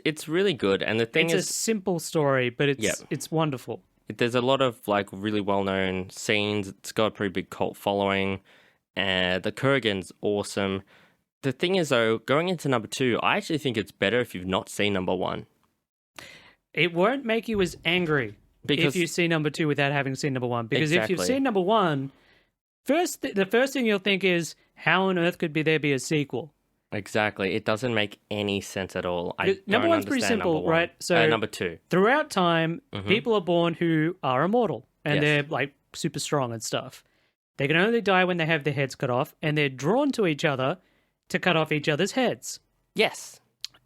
It's really good. And the thing It's a simple story, but it's wonderful. there's a lot of like really well-known scenes. It's got a pretty big cult following. And the Kurgan's awesome. The thing is, though, going into number 2, I actually think it's better if you've not seen number 1. It won't make you as angry if you see number 2 without having seen number 1. Because if you've seen number 1, the first thing you'll think is, how on earth could there be a sequel? Exactly. It doesn't make any sense at all. Number 1's pretty simple, right? So number 2. Throughout time, people are born who are immortal, and they're like super strong and stuff. They can only die when they have their heads cut off, and they're drawn to each other to cut off each other's heads. Yes.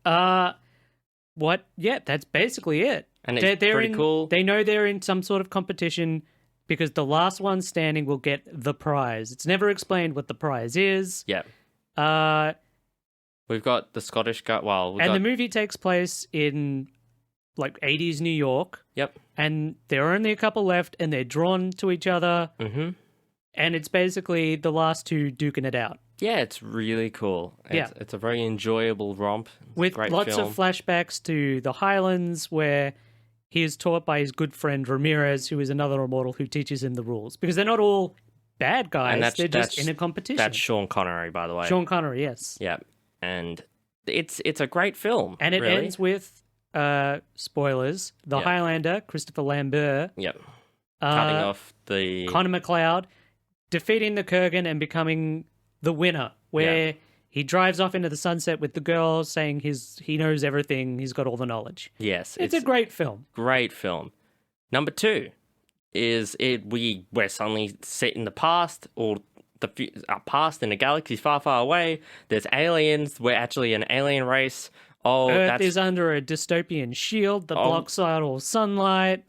What? Yeah, that's basically it. And it's pretty cool. They know they're in some sort of competition because the last one standing will get the prize. It's never explained what the prize is. Yeah. We've got the Scottish guy. The movie takes place in like 80s New York. Yep. And there are only a couple left, and they're drawn to each other. Mm-hmm. And it's basically the last two duking it out. Yeah, it's really cool. It's a very enjoyable romp. With lots of flashbacks to the Highlands, where he is taught by his good friend Ramirez, who is another immortal who teaches him the rules. Because they're not all bad guys, they're just in a competition. That's Sean Connery, by the way. Sean Connery, yes. Yeah, and it's a great film. And it ends with, spoilers, the Highlander, Christopher Lambert. Yep. Cutting off the... Conor MacLeod, defeating the Kurgan and becoming the winner, where he drives off into the sunset with the girl, saying he knows everything, he's got all the knowledge. Yes. It's a great film. Great film. Number 2 is we're suddenly set in the past, or our past in a galaxy far, far away. There's aliens. We're actually an alien race. Earth is under a dystopian shield that blocks out all sunlight.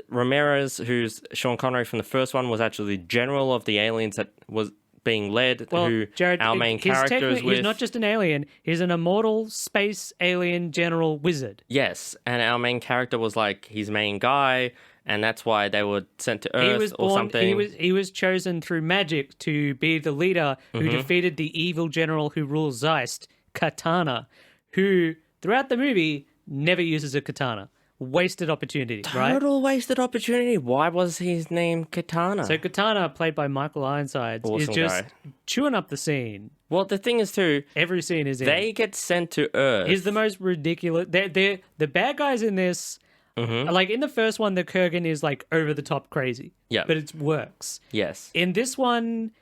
Ramirez, who's Sean Connery from the first one, was actually the general of the aliens that was being led, Jared, our main character is with. He's not just an alien, he's an immortal space alien general wizard. Yes, and our main character was like his main guy, and that's why they were sent to Earth something. He was chosen through magic to be the leader who defeated the evil general who rules Zeist, Katana, who, throughout the movie, never uses a katana. Wasted opportunity, right? Total wasted opportunity. Why was his name Katana? So Katana, played by Michael Ironside, is just chewing up the scene. Well, the thing is, too... Every scene is in. They get sent to Earth. He's the most ridiculous... The bad guys in this... Like, in the first one, the Kurgan is, like, over-the-top crazy. Yeah. But it works. Yes. In this one...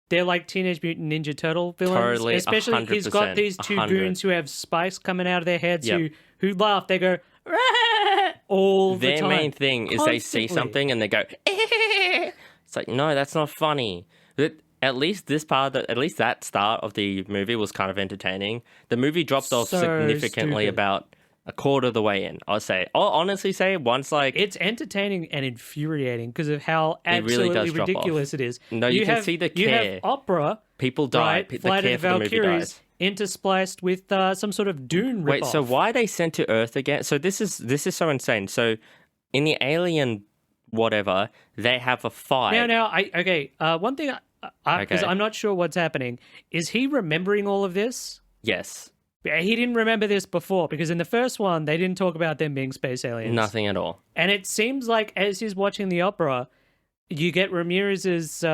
They're like Teenage Mutant Ninja Turtle villains. Totally, especially 100%, he's got these two goons who have spikes coming out of their heads who laugh. They go all the time. Their main thing is they see something and they go. It's like, no, that's not funny. But at least that start of the movie was kind of entertaining. The movie dropped off significantly about a quarter of the way in. I'll honestly say once it's entertaining and infuriating because of how absolutely ridiculous it is. No, you can see the care. You have opera. People die. Right? The Flight care of for the movie dies. Interspliced with some sort of Dune ripoff. Wait, so why are they sent to Earth again? So this is so insane. So in the Alien whatever, they have a fight. One thing, because I'm not sure what's happening, is he remembering all of this? Yes. He didn't remember this before, because in the first one, they didn't talk about them being space aliens. Nothing at all. And it seems like as he's watching the opera, you get Ramirez's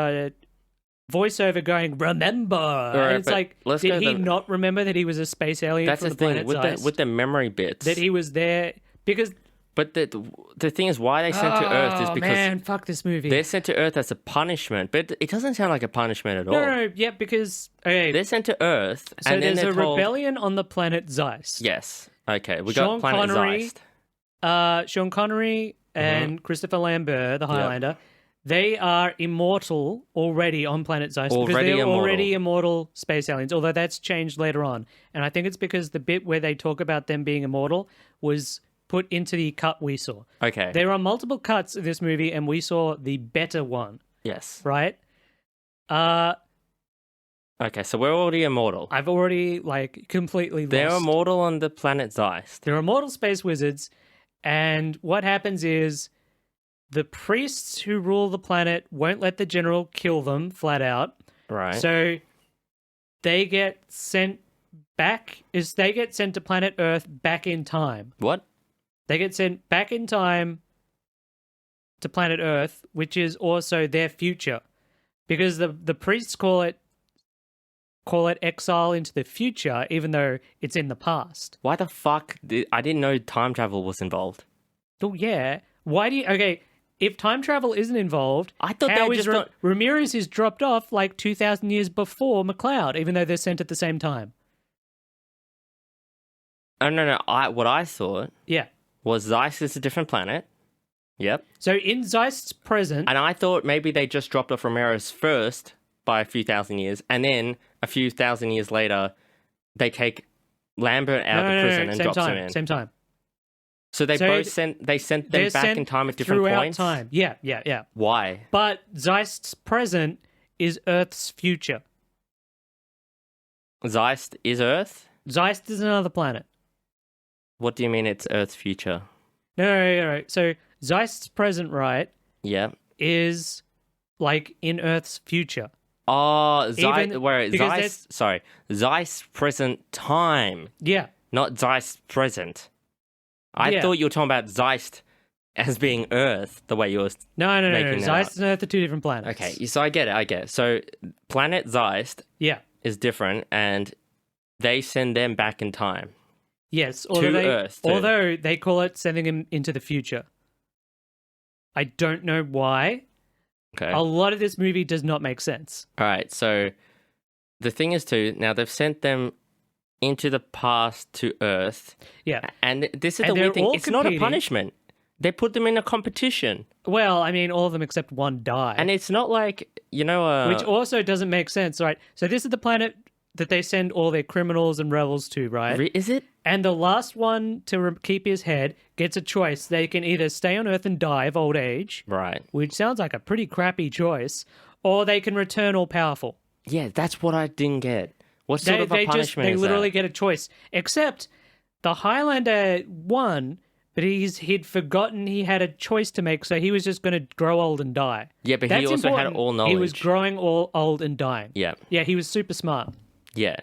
voiceover going, remember. And it's like, did he not remember that he was a space alien from the planet Zeist? With the memory bits. That he was there, because... But the thing is, why they sent to Earth is because... man, fuck this movie. They're sent to Earth as a punishment, but it doesn't sound like a punishment at all. No, because... Okay, they're sent to Earth, so and then there's a rebellion on the planet Zeist. Yes. Okay, we got planet Zeist. Sean Connery and Christopher Lambert, the Highlander, they are immortal already on planet Zeist. Because they're already immortal space aliens, although that's changed later on. And I think it's because the bit where they talk about them being immortal was... put into the cut we saw. Okay. There are multiple cuts of this movie, and we saw the better one. Yes. Right? Okay, so we're already immortal. I've already, completely lost. They're immortal on the planet Zeist. They're immortal space wizards, and what happens is the priests who rule the planet won't let the general kill them, flat out. Right. So they get sent they get sent to planet Earth back in time. What? They get sent back in time to planet Earth, which is also their future. Because the priests call it exile into the future, even though it's in the past. Why the fuck? I didn't know time travel was involved. Oh, yeah. Why do you... Okay, if time travel isn't involved, I thought how they is just... Ramirez is dropped off like 2,000 years before MacLeod, even though they're sent at the same time. Oh, no. What I thought was Zeiss is a different planet. Yep. So in Zeist's present... And I thought maybe they just dropped off Ramirez first by a few thousand years, and then a few thousand years later, they take Lambert out of prison and drops him in. Same time. So they sent them back in time at different points? Time. Yeah. Why? But Zeist's present is Earth's future. Zeist is Earth? Zeist is another planet. What do you mean it's Earth's future? No. So Zeist's present, right? Yeah. Is like in Earth's future. Oh, Zeist's present time. Yeah. Not Zeist's present. I thought you were talking about Zeist as being Earth, the way you were No. Zeist and Earth are two different planets. Okay, so I get it. So planet Zeist is different, and they send them back in time. Yes, Earth. Although they call it sending him into the future. I don't know why. Okay. A lot of this movie does not make sense. All right, so the thing is too, now they've sent them into the past to Earth. Yeah. And this is the weird thing. It's not a punishment. They put them in a competition. Well, I mean, all of them except one die. And it's not like, which also doesn't make sense, right? So this is the planet that they send all their criminals and rebels to, right? Is it? And the last one to keep his head gets a choice. They can either stay on Earth and die of old age. Right. Which sounds like a pretty crappy choice. Or they can return all powerful. Yeah, that's what I didn't get. What sort of a punishment They is literally that? get a choice. Except the Highlander won, but he'd forgotten he had a choice to make, so he was just going to grow old and die. Yeah, but he also had all knowledge. He was growing old and dying. Yeah. Yeah, he was super smart. Yeah.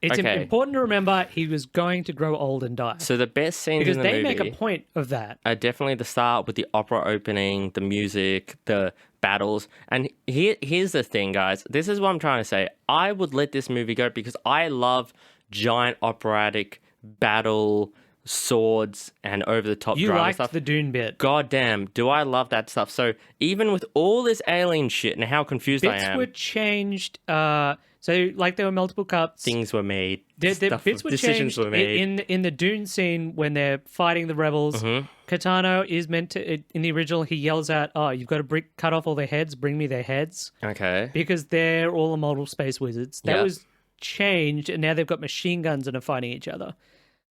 It's important to remember he was going to grow old and die. So the best scenes in the movie... Because they make a point of that. Are definitely the start with the opera opening, the music, the battles. And here's the thing, guys. This is what I'm trying to say. I would let this movie go because I love giant operatic battle, swords, and over-the-top drama stuff. You liked the Dune bit. God damn, do I love that stuff. So even with all this alien shit and how confused I am... Bits were changed... So, like, there were multiple cuts. Things were made. Bits were decisions were made. In the Dune scene when they're fighting the rebels. Mm-hmm. Katana is meant to... In the original, he yells out, you've got to cut off all their heads. Bring me their heads. Okay. Because they're all immortal space wizards. That was changed, and now they've got machine guns and are fighting each other.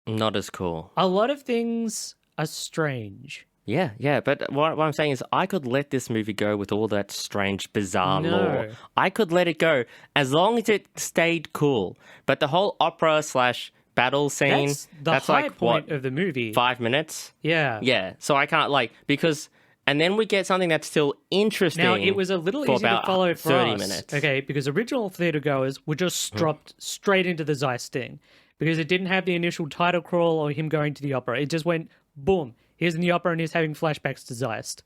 Not as cool. A lot of things are strange. Yeah, but what I'm saying is I could let this movie go with all that strange, bizarre lore. I could let it go as long as it stayed cool. But the whole opera/battle scene, that's the high point of the movie. 5 minutes? Yeah. Yeah, so I can't because... And then we get something that's still interesting. Now, it was a little easy to follow for 30 us. minutes. Okay, because original theatergoers were just dropped straight into the Zeist thing. Because it didn't have the initial title crawl or him going to the opera. It just went, boom. He's in the opera and he's having flashbacks to Zeist.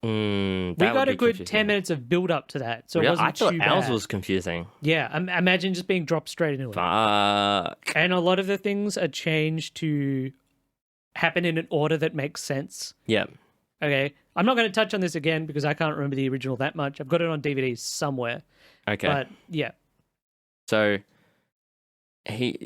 We got a good 10 minutes of build up to that, so it wasn't too bad. I thought ours was confusing. Yeah, imagine just being dropped straight into it. Fuck. And a lot of the things are changed to happen in an order that makes sense. Yeah. Okay, I'm not going to touch on this again because I can't remember the original that much. I've got it on DVD somewhere. Okay. But, yeah. So...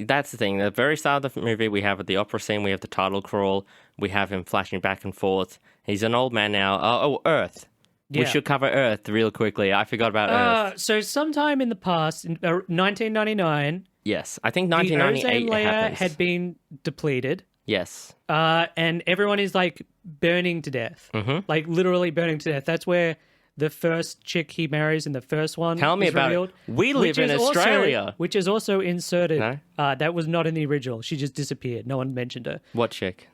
that's the thing. The very start of the movie, we have the opera scene, we have the title crawl, we have him flashing back and forth. He's an old man now. Earth. Yeah. We should cover Earth real quickly. I forgot about Earth. So sometime in the past, in 1999... Yes, I think 1998 the ozone layer happens. had been depleted. Yes. And everyone is, like, burning to death. Mm-hmm. Like, literally burning to death. That's where... the first chick he marries in the first one. Tell me about revealed, it. We live in Australia. Which is also inserted. No? That was not in the original. She just disappeared. No one mentioned her. What chick?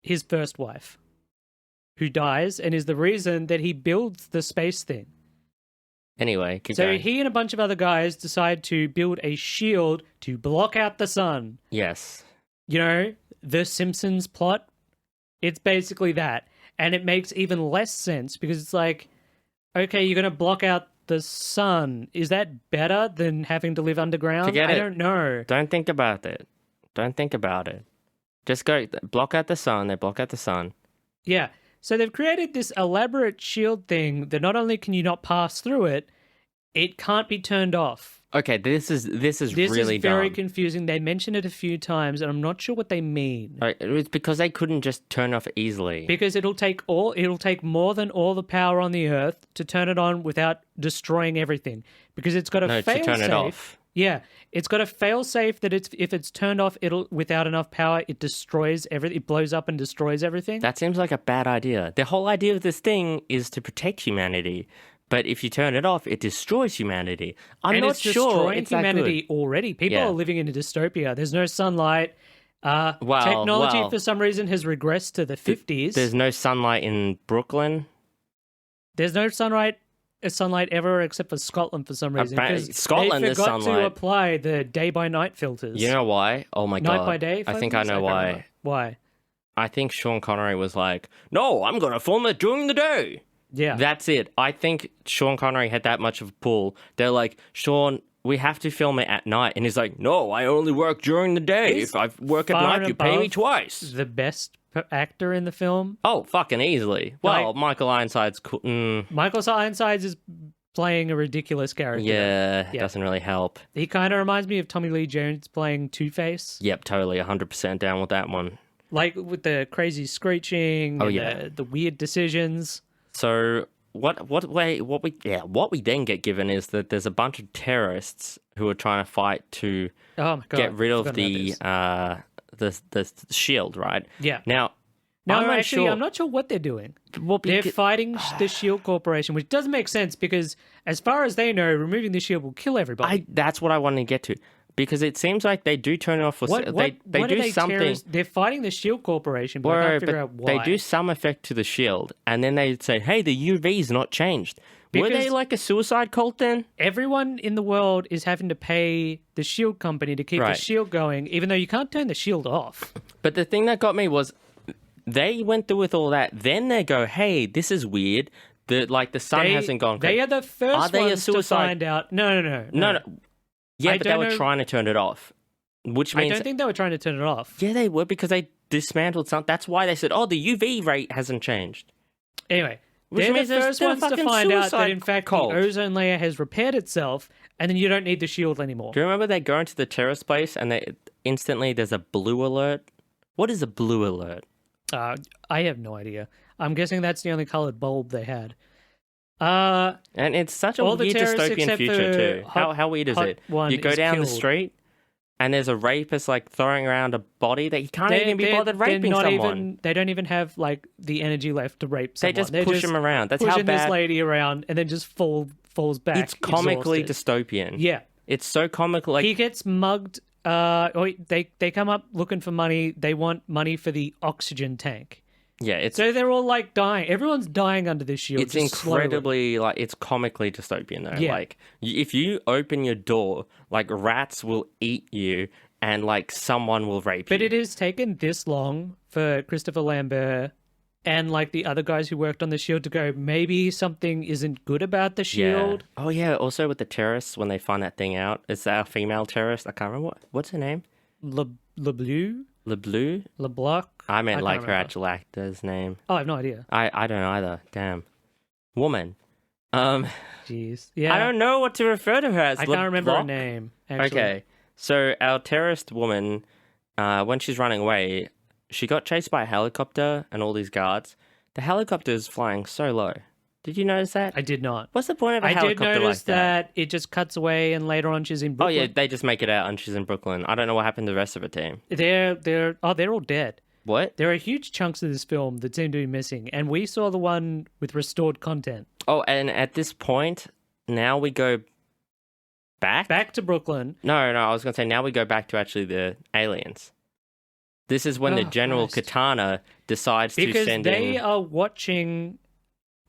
His first wife. Who dies and is the reason that he builds the space thing. Anyway, keep So going. he and a bunch of other guys decide to build a shield to block out the sun. Yes. You know, the Simpsons plot, it's basically that. And it makes even less sense because it's like, okay, you're going to block out the sun. Is that better than having to live underground? Forget I it. don't know. Don't think about it. Don't think about it. Just go block out the sun. They block out the sun. Yeah. So they've created this elaborate shield thing that not only can you not pass through it, it can't be turned off. Okay, this is really very dumb. confusing. They mention it a few times, and I'm not sure what they mean. It's because they couldn't just turn off easily. Because it'll take more than all the power on the Earth to turn it on without destroying everything. Because it's got a fail to turn safe. it off. Yeah, it's got a fail safe that if it's turned off, it'll without enough power, it destroys everything. It blows up and destroys everything. That seems like a bad idea. The whole idea of this thing is to protect humanity. But if you turn it off, it destroys humanity. I'm not sure destroying it's that humanity good. already. People Yeah. are living in a dystopia. There's no sunlight. Technology well, for some reason has regressed to the 50s. There's no sunlight in Brooklyn. There's no sunlight ever except for Scotland for some reason. 'Cause Scotland they is forgot sunlight. to apply the day by night filters. You know why? Oh my god. Night by day. I think I filters? know can't why. remember. Why? I think Sean Connery was like, "No, I'm gonna film it during the day." Yeah. That's it. I think Sean Connery had that much of a pull. They're like, "Sean, we have to film it at night," and he's like, "No, I only work during the day. He's if I work at far night, and you pay me above twice." The best actor in the film. Oh, fucking easily. Well, Like- Michael Ironside's cool. Michael Ironside is playing a ridiculous character. Yeah, Yeah. doesn't really help. He kind of reminds me of Tommy Lee Jones playing Two-Face. Yep, totally, 100% down with that one. Like with the crazy screeching and yeah. the weird decisions. So what we then get given is that there's a bunch of terrorists who are trying to fight to Oh my god. get rid of forgotten about this. the shield, right? Yeah. Now, No, I'm not actually, sure. I'm not sure what they're doing. Well, They're because- fighting the Shield Corporation, which doesn't make sense because, as far as they know, removing the shield will kill everybody. That's what I wanted to get to, because it seems like they do turn it off for What they are do something. They're fighting the Shield Corporation, but I can't figure out why. They do some effect to the shield, and then they say, "Hey, the UV's not changed." Were they Because- like a suicide cult then? Everyone in the world is having to pay the Shield company to keep the Right. shield going, even though you can't turn the shield off. But the thing that got me was they went through with all that. Then they go, "Hey, this is weird. The sun hasn't gone." They are the first Are they a ones to suicide- find out. No. No. Yeah, I but they don't were know- trying to turn it off, which I means don't think they were trying to turn it off. yeah, they were, because they dismantled something. That's why they said, "Oh, the UV rate hasn't changed." Anyway, Which they're the means first they're a ones to fucking find out that, suicide in fact, cult. the ozone layer has repaired itself, and then you don't need the shield anymore. Do you remember they go into the terrorist place and they instantly there's a blue alert? What is a blue alert? I have no idea. I'm guessing that's the only colored bulb they had. And it's such a All the weird terrorists dystopian except future for too. Hot- How weird is Hot it? One You go is down the killed. street and there's a rapist like throwing around a body that he can't even be bothered raping someone. They don't even have like the energy left to rape They someone. just push him around. That's how pushing this bad. lady around and then just falls back. It's comically exhausted. dystopian. Yeah, It's so comical. Like he gets mugged. They come up looking for money. They want money for the oxygen tank. yeah, it's So they're all like dying. Everyone's dying under this shield. it's just slowly. incredibly like it's comically dystopian though. Yeah. Like if you open your door, like rats will eat you and like someone will rape But you. it has taken this long for Christopher Lambert and like the other guys who worked on the shield to go, maybe something isn't good about the shield. Yeah. Oh yeah. Also with the terrorists, when they find that thing out, it's our female terrorist. I can't remember what's her name. LeBleu? LeBleu. LeBlanc? I meant can't like her remember. actual actor's name. Oh, I have no idea. I don't know either. Damn. Woman. Jeez. Yeah. I don't know what to refer to her as. I can't remember her LeBlanc? name. Actually. Okay. So our terrorist woman, when she's running away, she got chased by a helicopter and all these guards. The helicopter is flying so low. Did you notice that? I did not. What's the point of a I did helicopter notice like that? that it just cuts away and later on she's in Oh Brooklyn. yeah, they just make it out and she's in Brooklyn. I don't know what happened to the rest of her team. They're all dead. What? There are huge chunks of this film that seem to be missing, and we saw the one with restored content. Oh, and at this point, now we go back? Back to Brooklyn. No, I was going to say now we go back to actually the aliens. This is when the Oh, General Christ. Katana decides to Because send they in... are watching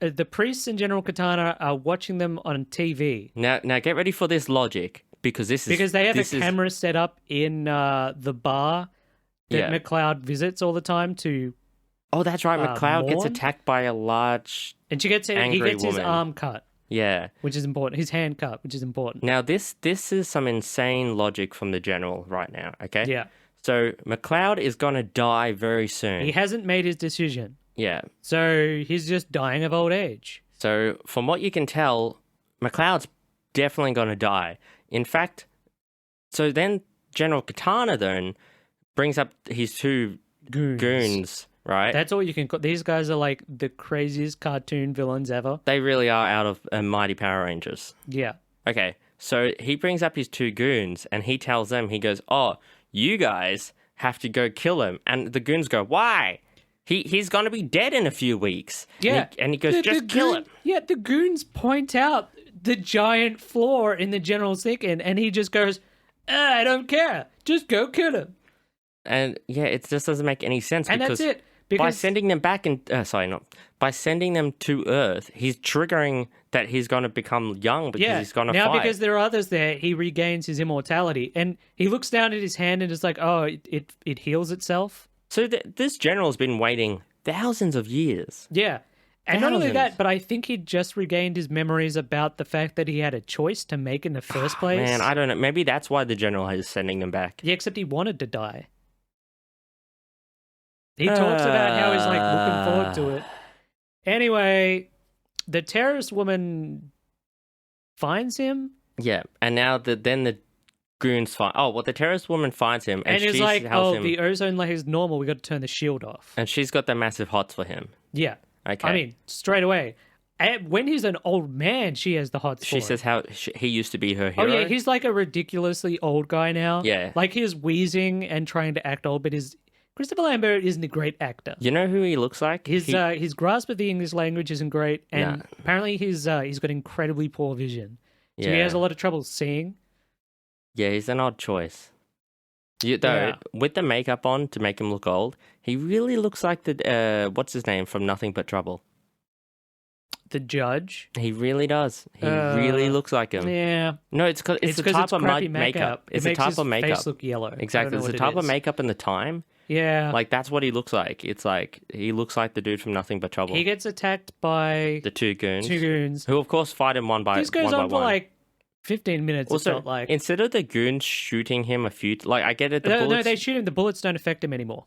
the priests and General Katana are watching them on TV. Now get ready for this logic, because they have a camera set up in the bar that MacLeod visits all the time to. Oh, that's right. MacLeod gets mourn. attacked by a large, and he gets his arm cut. Yeah, which is important. His hand cut, which is important. Now this is some insane logic from the general right now. Okay. Yeah. So MacLeod is gonna die very soon. He hasn't made his decision. Yeah. So he's just dying of old age. So from what you can tell, MacLeod's definitely gonna die. In fact, so then General Katana then brings up his two goons, right? That's all you can call. These guys are like the craziest cartoon villains ever. They really are out of Mighty Power Rangers. Yeah. Okay, so he brings up his two goons and he tells them, he goes, oh, you guys have to go kill him. And the goons go, why? He's going to be dead in a few weeks. Yeah. And he goes, just kill him. Yeah, the goons point out the giant flaw in the general's thinking, and he just goes, I don't care. Just go kill him. And yeah, it just doesn't make any sense. And because that's it. Because by sending them back by sending them to Earth, he's triggering that he's going to become young because he's going to fight. Now because there are others there, he regains his immortality, and he looks down at his hand and is like, oh, it heals itself. So this general's been waiting thousands of years. Yeah. And not only that, but I think he just regained his memories about the fact that he had a choice to make in the first place. Man, I don't know. Maybe that's why the general is sending them back. Yeah, except he wanted to die. He talks about how he's like looking forward to it. Anyway, the terrorist woman finds him. Yeah, and now then the goons find. Oh, well, the terrorist woman finds him, and he's she like, tells him, the ozone layer is normal. We got to turn the shield off. And she's got the massive hots for him. Yeah. Okay. I mean, straight away. When he's an old man, she has the hots for him. She says how he used to be her hero. Oh, yeah, he's like a ridiculously old guy now. Yeah. Like, he's wheezing and trying to act old, but Christopher Lambert isn't a great actor. You know who he looks like? His grasp of the English language isn't great, and apparently he's got incredibly poor vision. So he has a lot of trouble seeing. Yeah, he's an odd choice. With the makeup on to make him look old, he really looks like the what's his name from Nothing But Trouble. The judge. He really does. He really looks like him. Yeah. No, it's the type of makeup. It's the type of makeup. Face look yellow. Exactly. It's the type of makeup and the time. Yeah. Like that's what he looks like. It's like he looks like the dude from Nothing But Trouble. He gets attacked by the two goons. Who of course fight him one by one. This goes on for like 15 minutes. Also, it felt like. Instead of the goons shooting him I get it. No, they shoot him. The bullets don't affect him anymore.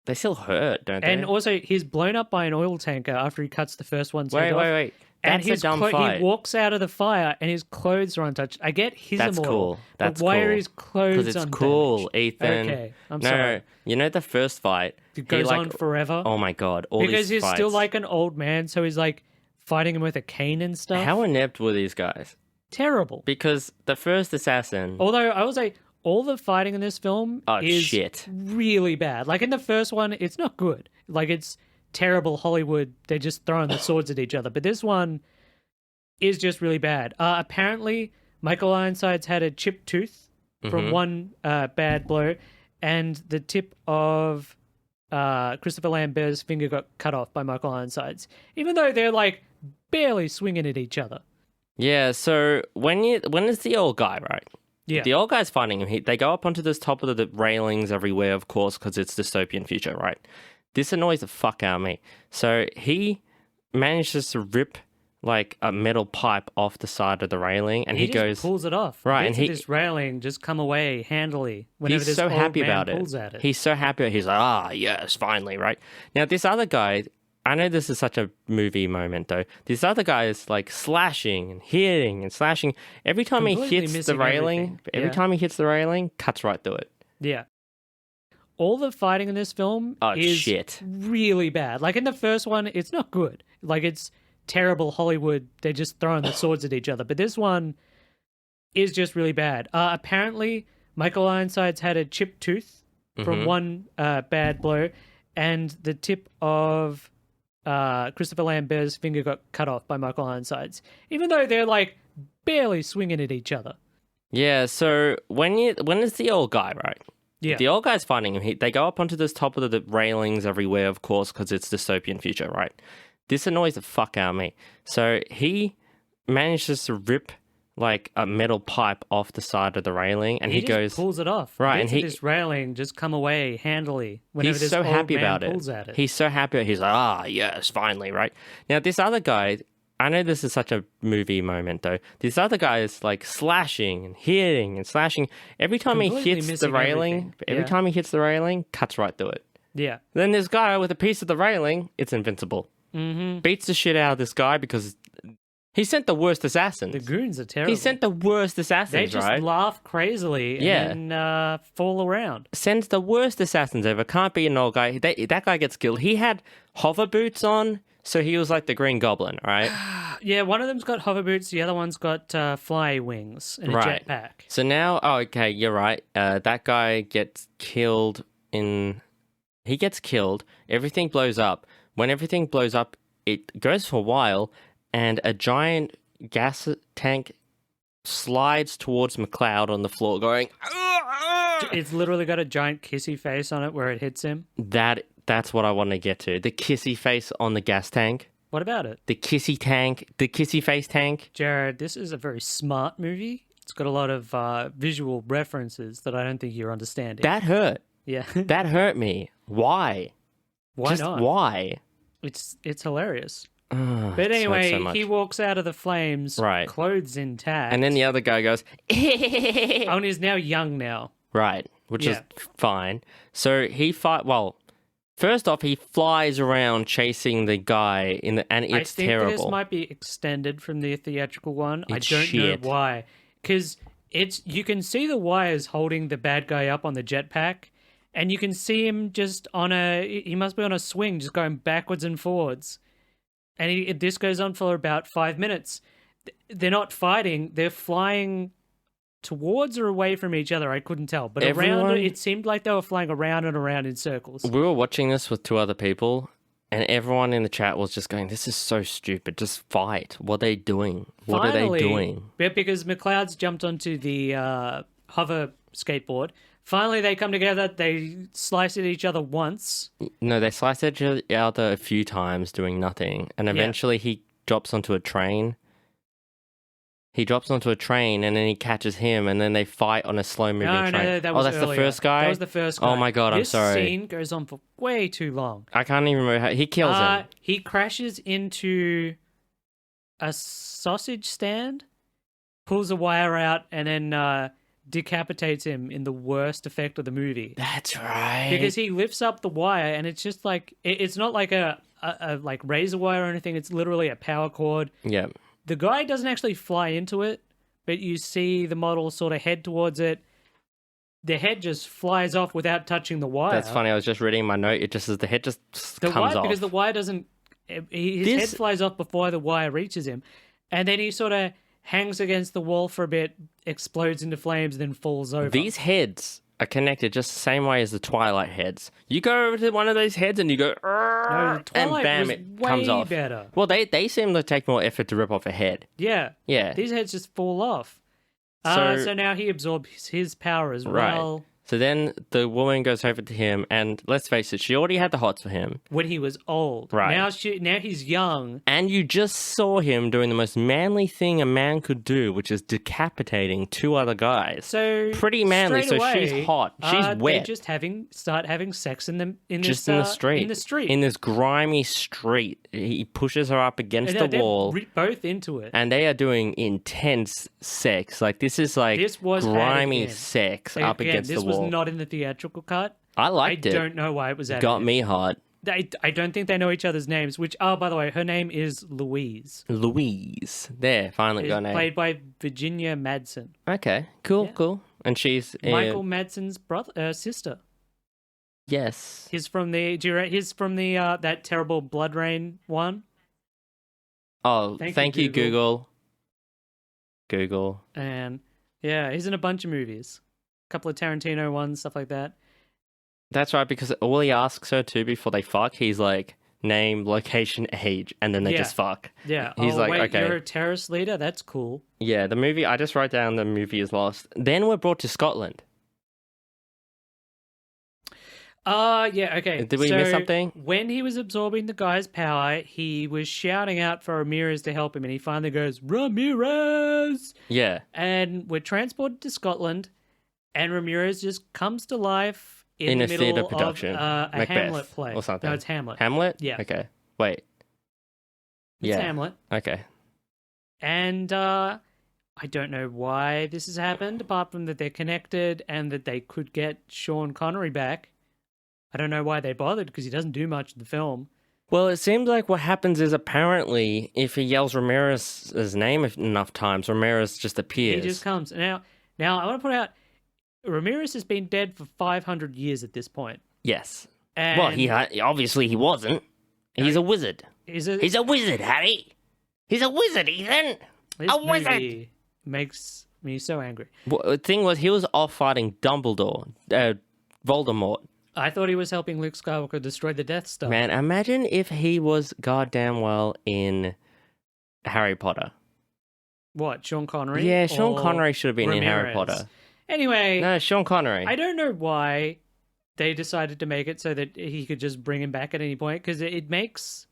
They still hurt, don't they? And also, he's blown up by an oil tanker after he cuts the first one's head off. Wait. That's a dumb fight. He walks out of the fire and his clothes are untouched. I get his immortal. That's cool. That's but why cool. are his clothes undamaged? Because it's cool, Ethan. Okay, I'm sorry. No, you know the first fight? It goes on forever. Oh my god, because he's fights. still like an old man, so he's like fighting him with a cane and stuff. How inept were these guys? Terrible. Because the first assassin... Although, I will say, all the fighting in this film is shit. Really bad. Like, in the first one, it's not good. Like, it's terrible Hollywood. They're just throwing the swords at each other. But this one is just really bad. Apparently, Michael Ironside's had a chipped tooth from one bad blow, and the tip of Christopher Lambert's finger got cut off by Michael Ironside's, even though they're, like, barely swinging at each other. Yeah, so when it's the old guy, right? Yeah. The old guy's fighting him. They go up onto this top of the railings everywhere, of course, because it's dystopian future, right? This annoys the fuck out of me. So he manages to rip like a metal pipe off the side of the railing, and he goes, pulls it off. Right, and this railing just come away handily. Whenever he's so happy about it. Pulls at it. He's so happy. He's like, yes, finally, right? Now this other guy. I know this is such a movie moment, though. This other guy is like slashing and hitting and slashing. Every time he hits the railing, cuts right through it. Yeah. All the fighting in this film is really bad. Like in the first one, it's not good. Like it's terrible Hollywood. They're just throwing the swords at each other. But this one is just really bad. Apparently, Michael Ironside's had a chipped tooth from one bad blow, and the tip of Christopher Lambert's finger got cut off by Michael Ironside's, even though they're like barely swinging at each other. Yeah, so when it's the old guy, right? Yeah. The old guy's fighting him. They go up onto this top of the railings everywhere, of course, because it's dystopian future, right? This annoys the fuck out of me. So he manages to rip like a metal pipe off the side of the railing, and he just goes pulls it off. right, and this railing just come away handily. Whenever he's this so old happy man about pulls it. At it. He's so happy. He's like, yes, finally, right now. This other guy, I know this is such a movie moment though. This other guy is like slashing and hitting and slashing every time he Completely hits the railing. everything. Every time he hits the railing, cuts right through it. Yeah. Then this guy with a piece of the railing, it's invincible. Mm-hmm. Beats the shit out of this guy because he sent the worst assassins. The goons are terrible. He sent the worst assassins, They just right? laugh crazily and then fall around. Sends the worst assassins ever. Can't be an old guy. That guy gets killed. He had hover boots on, so he was like the Green Goblin, right? Yeah, one of them's got hover boots. The other one's got fly wings and a jetpack. So now, okay, you're right. That guy gets killed He gets killed. Everything blows up. When everything blows up, it goes for a while, and a giant gas tank slides towards MacLeod on the floor, going. It's literally got a giant kissy face on it where it hits him. That's what I want to get to. The kissy face on the gas tank. What about it? The kissy face tank. Jared, this is a very smart movie. It's got a lot of visual references that I don't think you're understanding. That hurt. Yeah. That hurt me. Why? Why not? Why? It's hilarious. But anyway, so he walks out of the flames, right, clothes intact. And then the other guy goes, oh, and he's now young now. Right, which is fine. So he first off, he flies around chasing the guy and it's terrible. I think this might be extended from the theatrical one. I don't know why. Because you can see the wires holding the bad guy up on the jetpack, and you can see him just he must be on a swing, just going backwards and forwards. And this goes on for about 5 minutes. They're not fighting. They're flying towards or away from each other. I couldn't tell. But around, it seemed like they were flying around and around in circles. We were watching this with 2 other people, and everyone in the chat was just going, this is so stupid. Just fight. What are they doing? What are they doing? Because MacLeod's jumped onto the hover skateboard. Finally, they come together. They slice at each other once. No, they slice at each other a few times, doing nothing. And eventually he drops onto a train. And then he catches him, and then they fight on a slow-moving train. No, that was that's earlier. the first guy? That was the first guy. Oh my god, I'm sorry. This scene goes on for way too long. I can't even remember how... He kills him. He crashes into a sausage stand, pulls a wire out, and then... decapitates him in the worst effect of the movie. That's right. Because he lifts up the wire, and it's just like it's not like a like razor wire or anything. It's literally a power cord. Yeah. The guy doesn't actually fly into it, but you see the model sort of head towards it. The head just flies off without touching the wire. That's funny. I was just reading my note. It just says the head just comes off. Because the wire doesn't... His head flies off before the wire reaches him. And then he sort of hangs against the wall for a bit, explodes into flames, then falls over. These heads are connected just the same way as the Twilight heads. You go over to one of those heads and you go, no, and bam, it comes off. Better. Well, they seem to take more effort to rip off a head. Yeah. Yeah. These heads just fall off. So now he absorbs his power as well. Right. So then the woman goes over to him, and let's face it, she already had the hots for him. When he was old. Right. Now he's young. And you just saw him doing the most manly thing a man could do, which is decapitating 2 other guys. So pretty manly. So away, she's hot. She's wet. They just start having sex in the street. In the street. In this grimy street. He pushes her up against the wall. They're both into it. And they are doing intense sex. Like this was grimy sex up against the wall. This was not in the theatrical cut. I liked it. I don't know why it was added. Got me hot. I don't think they know each other's names, which, by the way, her name is Louise. Louise. There, finally got a name. Played by Virginia Madsen. Okay, cool. And she's... Michael Madsen's sister. Yes. He's from the that terrible Blood Rain one. Oh, thank you, Google. And, yeah, he's in a bunch of movies. A couple of Tarantino ones, stuff like that. That's right, because all he asks her to before they fuck, he's like, name, location, age, and then they just fuck. Yeah. He's like, okay. You're a terrorist leader? That's cool. Yeah, the movie, I just wrote down the movie is lost. Then we're brought to Scotland. Yeah, okay. Did we miss something? When he was absorbing the guy's power, he was shouting out for Ramirez to help him, and he finally goes, Ramirez! Yeah. And we're transported to Scotland, and Ramirez just comes to life in the a middle theatre of production. a Macbeth Hamlet play. or something. No, it's Hamlet. Hamlet? Yeah. Okay. Wait. It's Hamlet. Okay. And I don't know why this has happened, apart from that they're connected and that they could get Sean Connery back. I don't know why they bothered, because he doesn't do much in the film. Well, it seems like what happens is apparently if he yells Ramirez's name enough times, Ramirez just appears. He just comes. Now I want to point out, Ramirez has been dead for 500 years at this point. Yes. And Well, obviously he wasn't. He's a wizard. He's a wizard, Harry. He's a wizard, Ethan. This A wizard. movie makes me so angry. Well, the thing was, he was off fighting Dumbledore, Voldemort. I thought he was helping Luke Skywalker destroy the Death Star. Man, imagine if he was goddamn well in Harry Potter. What, Sean Connery? Yeah, Sean Connery should have been in Harry Ramirez? Potter. Anyway, No, Sean Connery. I don't know why they decided to make it so that he could just bring him back at any point, because it makes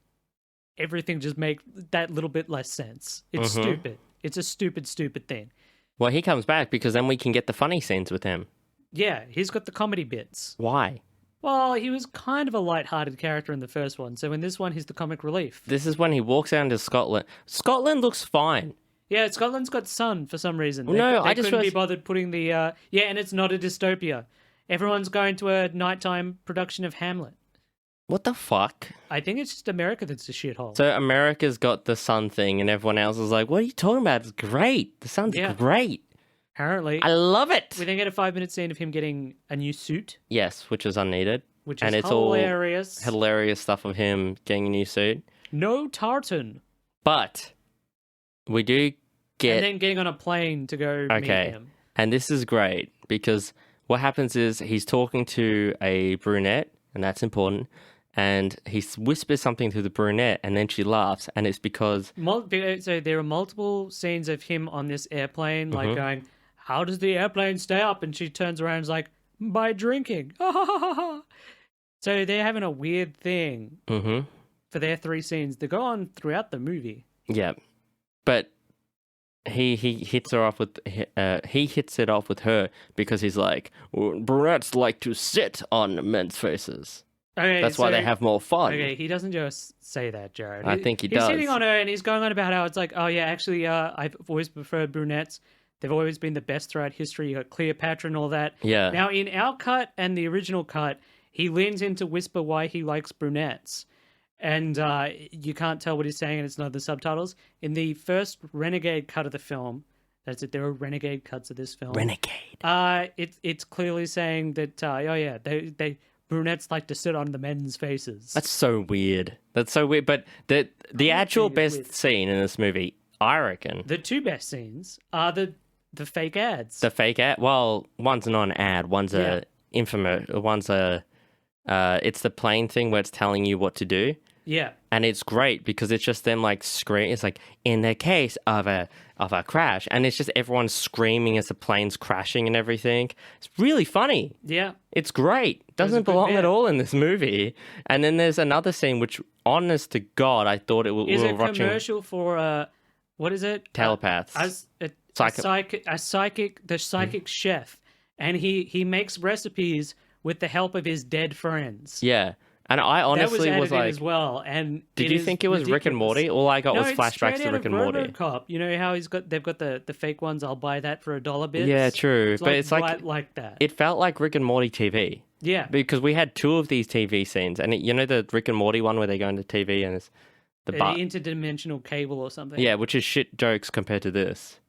everything just make that little bit less sense. It's stupid. It's a stupid thing. Well, he comes back because then we can get the funny scenes with him. Yeah, he's got the comedy bits. Why? Well, he was kind of a light-hearted character in the first one, so in this one, he's the comic relief. This is when he walks out into Scotland. Scotland looks fine. Yeah, Scotland's got sun for some reason. I just couldn't be bothered putting the... Yeah, and it's not a dystopia. Everyone's going to a nighttime production of Hamlet. What the fuck? I think it's just America that's a shithole. So America's got the sun thing and everyone else is like, what are you talking about? It's great. The sun's great. Apparently. I love it. We then get a 5-minute scene of him getting a new suit. Yes, which is unneeded. Which is hilarious. Hilarious stuff of him getting a new suit. No tartan. But we do get... And then getting on a plane to go meet him. And this is great because what happens is he's talking to a brunette, and that's important, and he whispers something to the brunette, and then she laughs, and it's because... So there are multiple scenes of him on this airplane, like going, how does the airplane stay up? And she turns around and is like, by drinking. So they're having a weird thing for their 3 scenes that go on throughout the movie. Yeah. But he hits her off with... he hits it off with her because he's like, brunettes like to sit on men's faces. Okay, That's why they have more fun. Okay, he doesn't just say that, Jared. I think he does. He's sitting on her and he's going on about how it's like, oh yeah, actually, I've always preferred brunettes. They've always been the best throughout history. You got Cleopatra and all that. Yeah. Now, in our cut and the original cut, he leans in to whisper why he likes brunettes. And you can't tell what he's saying, and it's not the subtitles. In the first Renegade cut of the film, that's it, there are Renegade cuts of this film. Renegade. It's clearly saying that, they brunettes like to sit on the men's faces. That's so weird. But the actual best scene in this movie, I reckon. The 2 best scenes are the fake ads. The fake ad? Well, one's not an ad. One's a infamous. One's a... it's the plane thing where it's telling you what to do. Yeah. And it's great because it's just them like scream. It's like, in the case of a crash. And it's just everyone screaming as the plane's crashing and everything. It's really funny. Yeah. It's great. Doesn't belong at all in this movie. And then there's another scene which, honest to God, I thought it was... Is a commercial for... what is it? Telepaths. The psychic chef, and he makes recipes with the help of his dead friends. Yeah, and I honestly was like, as well. And did you think it was ridiculous. Rick and Morty? All I got was flashbacks to Rick and Morty. RoboCop. You know how they've got the fake ones. I'll buy that for $1 bits. Yeah, true. But it's like that. It felt like Rick and Morty TV. Yeah, because we had 2 of these TV scenes, and you know the Rick and Morty one where they go into TV and it's the interdimensional cable or something. Yeah, which is shit jokes compared to this.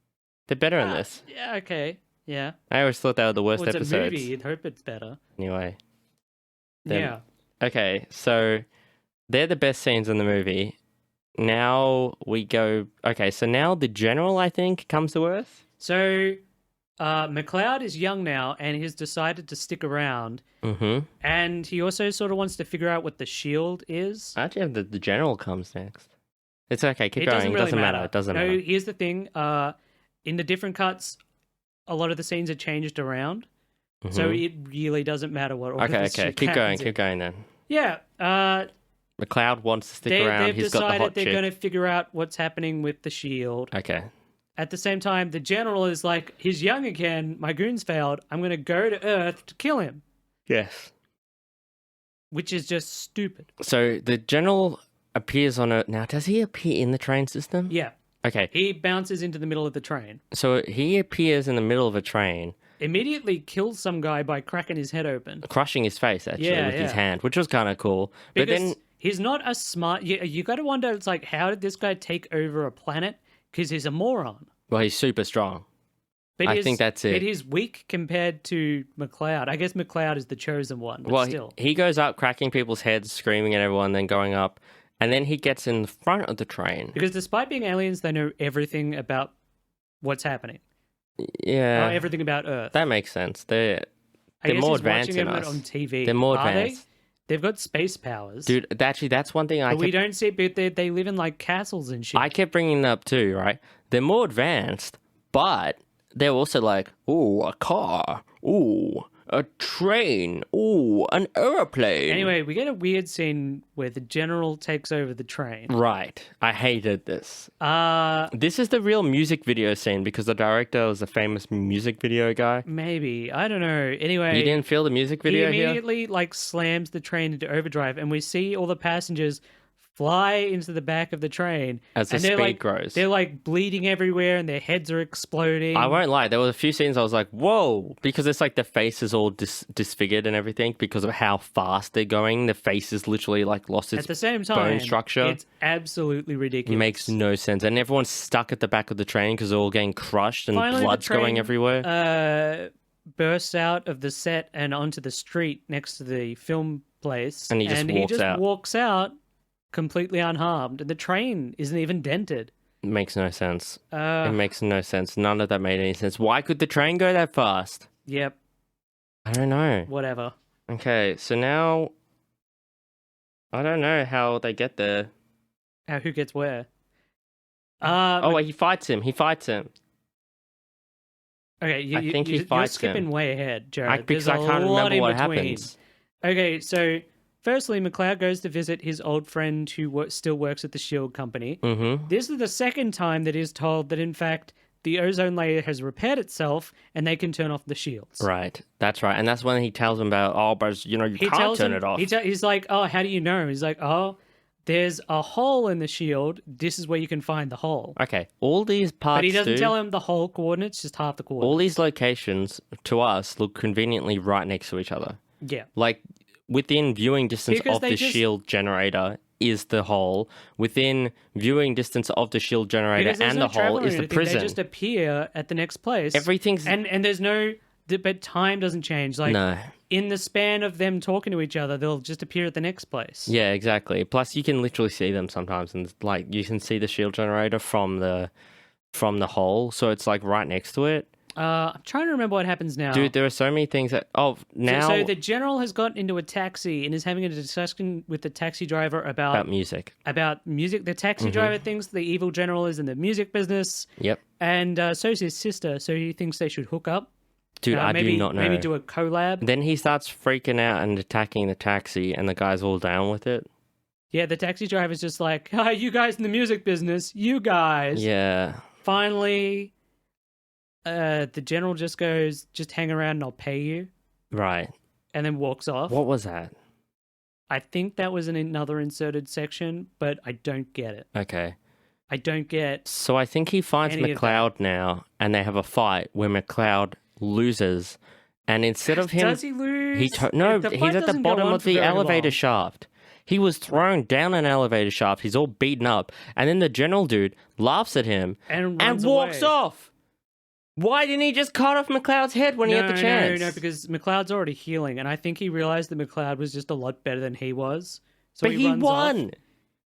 They're better in this. Yeah, okay. Yeah. I always thought they were the worst it's episodes. A movie. You'd hope it's better. Anyway. Yeah. Okay, so they're the best scenes in the movie. Now we go... Okay, so now the General, I think, comes to Earth. So MacLeod is young now and he's decided to stick around. Mm-hmm. And he also sort of wants to figure out what the shield is. I actually have the General comes next. It's okay, keep going. Doesn't It doesn't matter. It doesn't matter. Here's the thing. In the different cuts, a lot of the scenes are changed around. So it really doesn't matter what order Okay, this shit keep happens in. going then. Yeah, MacLeod wants to stick around. they've He's got the decided hot they're chick. going to figure out what's happening with the shield. Okay. At the same time, the general is like, he's young again, my goons failed, I'm going to go to Earth to kill him. Yes. Which is just stupid. So the general appears on Earth. Now, does he appear in the train system? Yeah. Okay. He bounces into the middle of the train. So he appears in the middle of a train. Immediately kills some guy by cracking his head open. Crushing his face, actually, with his hand, which was kind of cool. But Because then... he's not a smart... You got to wonder, it's like, how did this guy take over a planet? Because he's a moron. Well, he's super strong. But I think that's it. But he's weak compared to MacLeod. I guess MacLeod is the chosen one, but Well, still. he goes up, cracking people's heads, screaming at everyone, then going up. And then he gets in the front of the train. Because despite being aliens, they know everything about what's happening. Yeah. Everything about Earth. That makes sense. They're I guess more he's advanced watching than it us. on TV. They're more Are advanced. They've got space powers. Dude, actually, that's one thing but we don't see, but they live in like castles and shit. I kept bringing it up too, right? They're more advanced, but they're also like, ooh, a car, ooh, a train, ooh, an airplane. Anyway, we get a weird scene where the general takes over the train. Right. I hated this. This is the real music video scene because the director was a famous music video guy. Maybe. I don't know. Anyway. You didn't feel the music he video here? immediately like slams the train into overdrive and we see all the passengers fly into the back of the train. As the speed grows. They're like bleeding everywhere and their heads are exploding. I won't lie, there were a few scenes I was like, whoa, because it's like the face is all disfigured and everything because of how fast they're going. The face is literally like lost its At the same time, bone structure. It's absolutely ridiculous. It makes no sense. And everyone's stuck at the back of the train because they're all getting crushed and Finally, blood's the train, going everywhere. Bursts out of the set and onto the street next to the film place. And he just walks out completely unharmed. And the train isn't even dented. It makes no sense. It makes no sense. None of that made any sense. Why could the train go that fast? Yep. I don't know. Whatever. Okay, so now... I don't know how they get there. Who gets where? Wait, he fights him. Okay, I think he you're fights skipping him. way ahead, Jared. Because There's I a can't lot remember in what between. happens. Okay, so firstly, MacLeod goes to visit his old friend who still works at the Shield Company. Mm-hmm. This is the second time that he's told that, in fact, the ozone layer has repaired itself and they can turn off the shields. Right, that's right. And that's when he tells him about, but you can't turn it off. He's like, oh, how do you know? He's like, oh, there's a hole in the shield. This is where you can find the hole. Okay, all these parts, but he doesn't tell him the whole coordinates, just half the coordinates. All these locations, to us, look conveniently right next to each other. Yeah. Like, within viewing distance Because of they the just- shield generator is the hole. Within viewing distance of the shield generator Because there's and no the hole travel or is the anything. prison. They just appear at the next place. Everything's... And there's no... But time doesn't change. Like, No. in the span of them talking to each other, they'll just appear at the next place. Yeah, exactly. Plus, you can literally see them sometimes, and like you can see the shield generator from the hole, so it's like right next to it. I'm trying to remember what happens now. Dude, there are so many things that... now... So the general has gotten into a taxi and is having a discussion with the taxi driver about music. About music. The taxi driver thinks the evil general is in the music business. Yep. And so is his sister, so he thinks they should hook up. Dude, I do not know. Maybe do a collab. Then he starts freaking out and attacking the taxi, and the guy's all down with it. Yeah, the taxi driver's just like, "Hi, you guys in the music business, you guys." Yeah. Finally, the general just goes, "Just hang around and I'll pay you." Right. And then walks off. What was that? I think that was in another inserted section, but I don't get it. Okay. I don't get... So I think he finds any of MacLeod now, and they have a fight where MacLeod loses, and instead of him... Does he lose? He's at the doesn't go bottom on of for the very elevator long. shaft. He was thrown down an elevator shaft. He's all beaten up. And then the general dude laughs at him and walks away. off. Why didn't he just cut off MacLeod's head when he had the chance? No, because MacLeod's already healing, and I think he realized that MacLeod was just a lot better than he was. So but he runs won. off.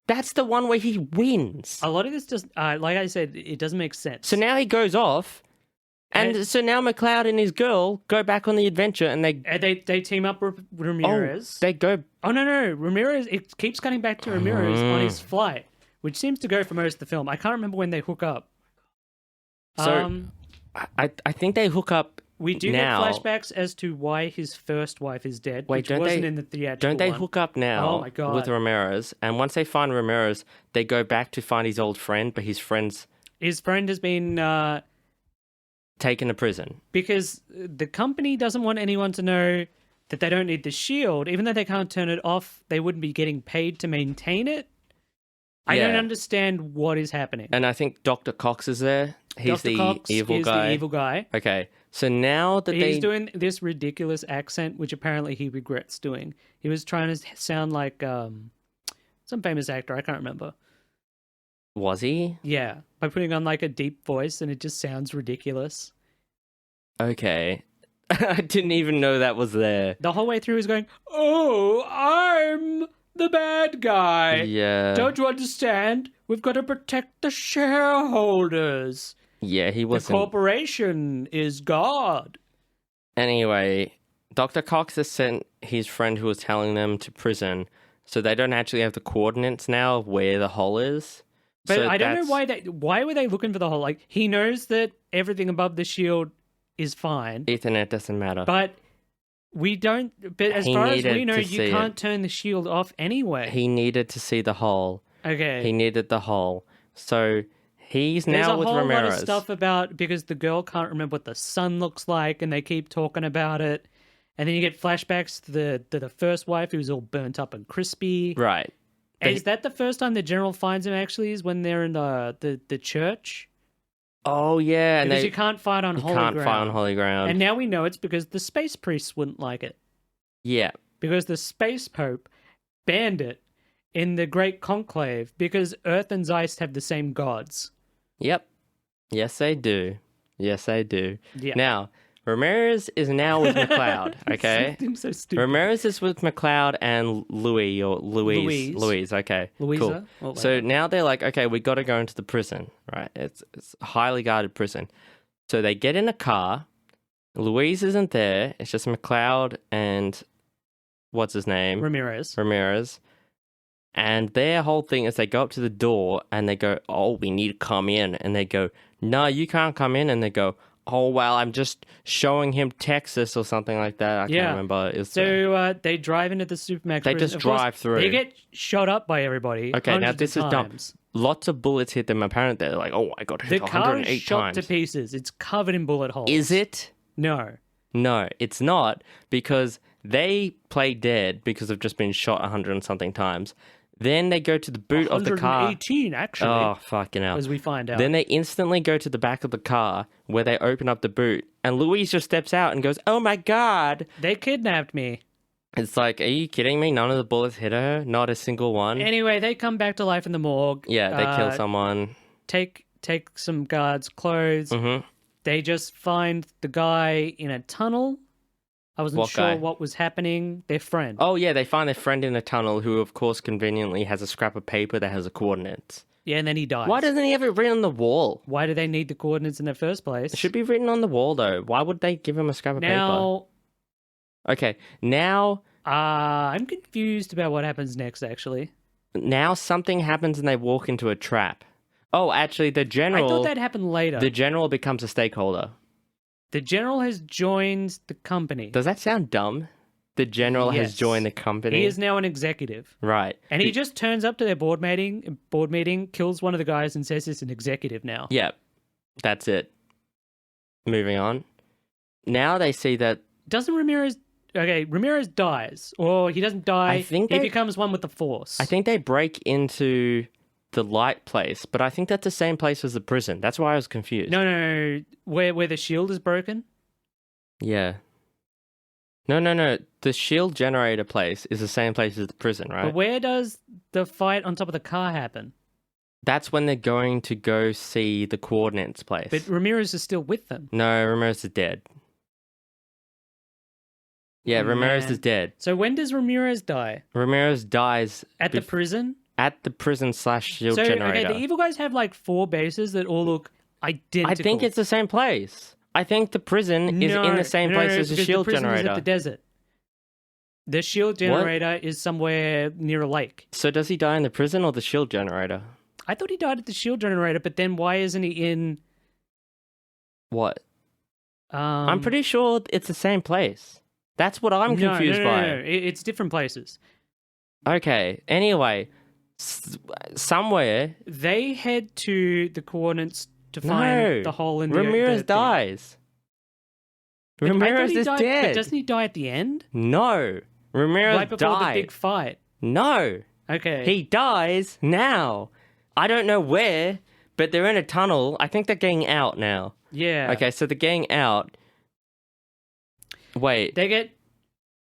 That's the one where he wins. A lot of this just, like I said, it doesn't make sense. So now he goes off, and so now MacLeod and his girl go back on the adventure, and they team up with Ramirez. They go... Oh, no. Ramirez, it keeps cutting back to Ramirez on his flight, which seems to go for most of the film. I can't remember when they hook up. So... I think they hook up We do now, get flashbacks as to why his first wife is dead, which don't wasn't they- in the theatrical don't they one. hook up now Oh my God. with Ramirez? And once they find Ramirez, they go back to find his old friend, but his friend's His friend has been taken to prison. because the company doesn't want anyone to know that they don't need the shield. Even though they can't turn it off, they wouldn't be getting paid to maintain it. I don't Yeah. understand what is happening. And I think Dr. Cox is there. He's Dr. the Cox evil is guy. the evil guy. Okay, so now that He's doing this ridiculous accent, which apparently he regrets doing. He was trying to sound like some famous actor. I can't remember. Was he? Yeah, by putting on like a deep voice, and it just sounds ridiculous. Okay. I didn't even know that was there. The whole way through, he's going, "Oh, I'm the bad guy. Yeah. Don't you understand? We've got to protect the shareholders. Yeah, he The wasn't. corporation is God." Anyway, Dr. Cox has sent his friend who was telling them to prison, so they don't actually have the coordinates now of where the hole is. But So I don't know that's- why were they looking for the hole? Like, he knows that everything above the shield is fine, Ethernet doesn't matter. but we don't. But as He far as we needed know, to you see can't it. turn the shield off anyway. He needed to see the hole. Okay. He needed the hole. So he's There's now a with whole Ramirez. lot of stuff about because the girl can't remember what the sun looks like, and they keep talking about it. And then you get flashbacks to the first wife who's all burnt up and crispy. Right. And is that the first time the general finds him? Actually, is when they're in the church, Oh, yeah. And because they you can't fight on holy can't ground. fight on holy ground. And now we know it's because the space priests wouldn't like it, Yeah. because the space pope banned it in the Great Conclave because Earth and Zeist have the same gods. Yep. Yes, they do. Yes, they do. Yeah. Now, Ramirez is now with MacLeod, okay? Seems so stupid. Ramirez is with MacLeod and Louise. Louise, okay. Louisa? Cool. Oh, So wait. now they're like, okay, we got to go into the prison, right? It's a highly guarded prison. So they get in a car. Louise isn't there. It's just MacLeod and what's his name? Ramirez. And their whole thing is they go up to the door and they go, "Oh, we need to come in." And they go, "No, you can't come in." And they go, "Oh, well, I'm just showing him Texas," or something like that. I can't remember. It's So they drive into the Supermax. They prison. just Of course, drive through. They get shot up by everybody. Okay, now hundreds this of is dumb. times. Lots of bullets hit them. Apparently, they're like, "Oh, I got The hit car 108 is shot times." to pieces. It's covered in bullet holes. Is it? No. No, it's not, because they play dead because they've just been shot 100 and something times. Then they go to the boot of the car. 118, actually, Oh, fucking hell. as we find out. Then they instantly go to the back of the car where they open up the boot, and Louise just steps out and goes, "Oh my God." They kidnapped me. It's like, are you kidding me? None of the bullets hit her? Not a single one? Anyway, they come back to life in the morgue. Yeah, they kill someone. Take some guards' clothes. Mm-hmm. They just find the guy in a tunnel. I wasn't What sure guy? what was happening. Their friend. Oh, yeah, they find their friend in a tunnel who, of course, conveniently has a scrap of paper that has the coordinates. Yeah, and then he dies. Why doesn't he have it written on the wall? Why do they need the coordinates in the first place? It should be written on the wall, though. Why would they give him a scrap of now, paper? Okay, now I'm confused about what happens next, actually. something happens and they walk into a trap. Oh, actually, the I general... thought that happened later. The general becomes a stakeholder. The general has joined the company. Does that sound dumb? The general has Yes. joined the company. He is now an executive. Right. And he just turns up to their board meeting, kills one of the guys and says he's an executive now. Yeah. That's it. Moving on. Now they see that... Doesn't Ramirez... Okay, Ramirez dies. Or he doesn't die. I think he they- becomes one with the Force. I think they break into the light place, but I think that's the same place as the prison. That's why I was confused. No. Where the shield is broken? Yeah. No. The shield generator place is the same place as the prison, right? But where does the fight on top of the car happen? That's when they're going to go see the coordinates place. But Ramirez is still with them. No, Ramirez is dead. Yeah, Ramirez Man. is dead. So when does Ramirez die? Ramirez dies At the prison? at the prison / shield So, generator. okay, the evil guys have like 4 bases that all look identical. I think it's the same place. I think the prison is in the same place as the because shield the prison generator. is at the desert. The shield generator is somewhere near a lake. So does he die in the prison or the shield generator? I thought he died at the shield generator, but then why isn't he in... What? I'm pretty sure it's the same place. That's what I'm confused by. No. It's different places. Okay. Anyway, somewhere they head to the coordinates to find the hole in the Ramirez dies. Ramirez is dead. But doesn't he die at the end? No. Ramirez right before died. the big fight. No. Okay. He dies now. I don't know where, but they're in a tunnel. I think they're getting out now. Yeah. Okay, so they're getting out. Wait. They get...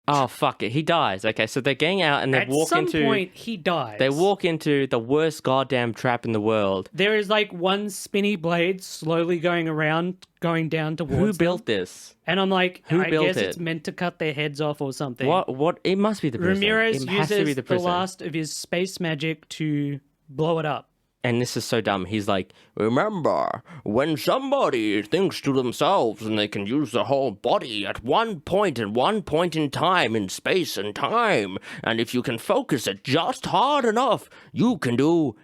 Oh, fuck it. He dies. Okay, so they're getting out and they walk into... At some point, he dies. They walk into the worst goddamn trap in the world. There is like one spinny blade slowly going around, going down towards Who built this? And I'm like, I built guess it? it's meant to cut their heads off or something. What? It must be the prison. Ramirez it has uses to be the prison. last of his space magic to blow it up. And this is so dumb. He's like, remember, when somebody thinks to themselves and they can use their whole body at one point in time in space and time, and if you can focus it just hard enough, you can do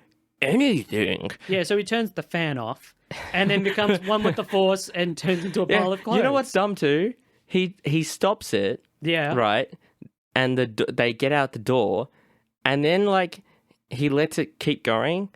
anything. Yeah, so he turns the fan off and then becomes one with the Force and turns into a pile of clothes. You know what's dumb too? He stops it. Yeah. Right? And they get out the door, and then, like, he lets it keep going.